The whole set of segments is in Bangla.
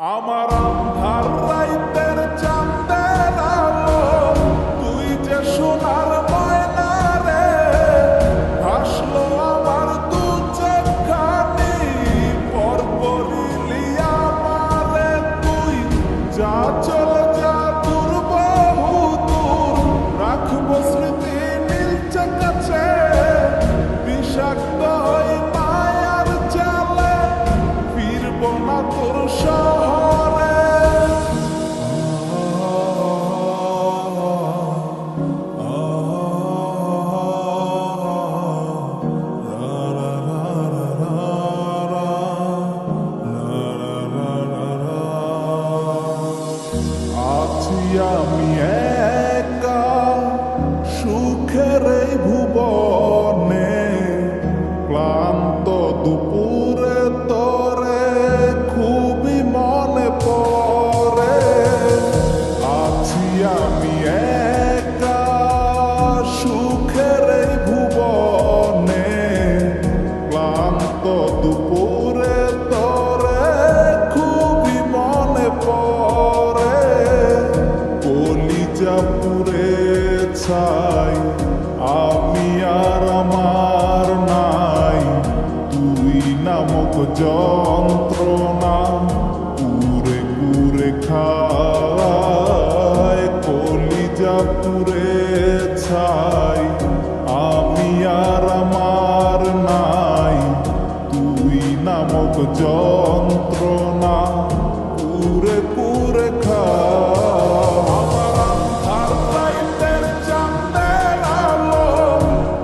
আমার আন্ধার রাইতের চাঁদের আলো, তুই যে সোনার ময়না রে, ভাসলো আমার দু চোখখানি, পর করিলি আমারে তুই। যা চলে যা দূর বহু দূর, রাখবো স্মৃতি নীলচে কাছে, বিষাক্ত হই মায়ার জালে, ফিরবো না তোর শহরে। আছি আমি একা সুখের এই ভুবনে, ক্লান্ত দুপুরে তোরে খুবই মনে পড়ে। আছি আমি একা সুখের এই ভুবনে, ক্লান্ত দুপুরে তোরে খুবই মনে পড়ে। কলিজা পুড়ে ছাই, আমি আর আমার নাই, তুই নামক যন্ত্রণা পুরে পুরে খায়। কলিজা পুড়ে ছাই, আমি আর আমার নাই, তুই নামক যন্ত্রণা পুরে পুরে খায়। আমার আন্ধার রাইতের চাঁদের আলো,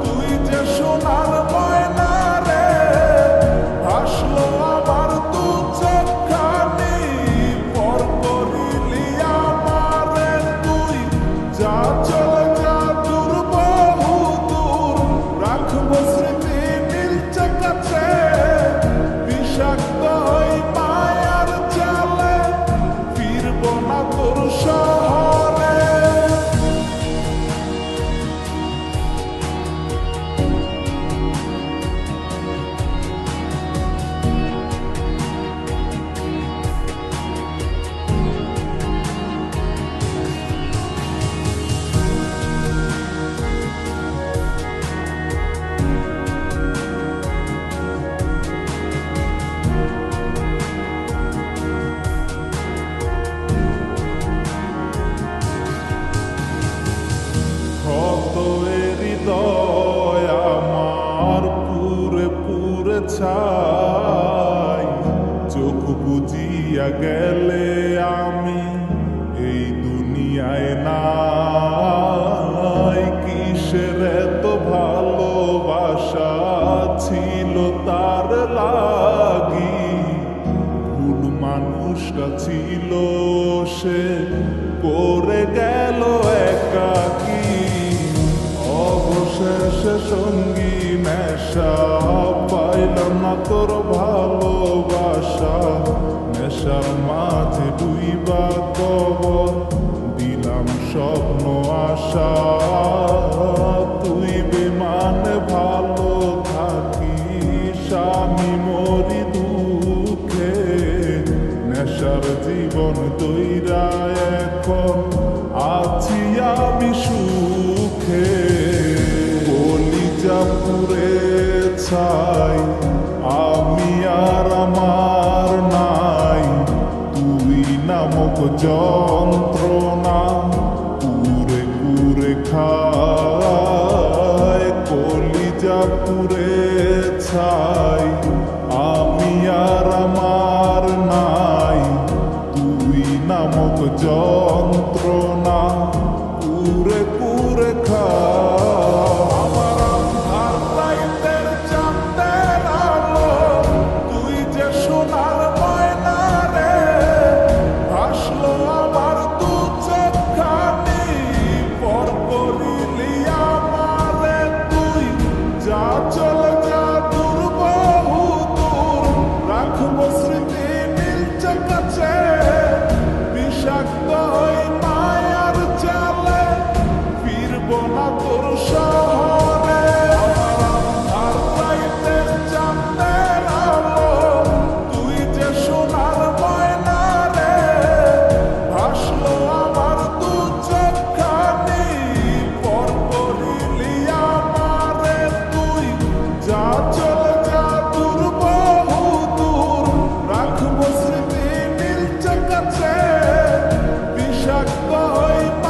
তুই যে সোনার ময়না রে, ভাসলো আমার দু চোখখানি, পর করিলি আমারে তুই। যা চলে যা দূর বহু দূর, রাখবো স্মৃতি নীলচে কাছে, বিষাক্ত হই মায়ার জালে, ফিরবো না তোর শহরে। ক্ষত এ হৃদয় আমার পুরে পুরে ছাই, চোখ বুজিয়া গেলে আমি এই দুনিয়ায় নাই। কিসের এত ভালোবাসা ছিল তার লাগি, ভুল মানুষটা ছিল সে, করে গেল একাকী। অবশেষে সঙ্গী নেশা, পাইলাম না তোর ভালোবাসা, নেশার মাঝে ডুইবা কবর দিলাম স্বপ্ন আশা। তুই বিমানে ভালো থাকিস, আমি মরি দুঃখে, নেশার জীবন তৈরা এখন আছি আমি সুখে। কলিজা পুড়ে ছাই, আমি আর আমার নাই, তুই নামক যন্ত্রণা পুরে পুরে খায়। কলিজা পুড়ে ছাই, আমি আর আমার নাই, তুই নামক যন্ত্রণা পুরে পুরে খায়। আমার আন্ধার রাইতের চাঁদের আলো, তুই যে সোনার ময়না রে, ভাসলো আমার দু হয়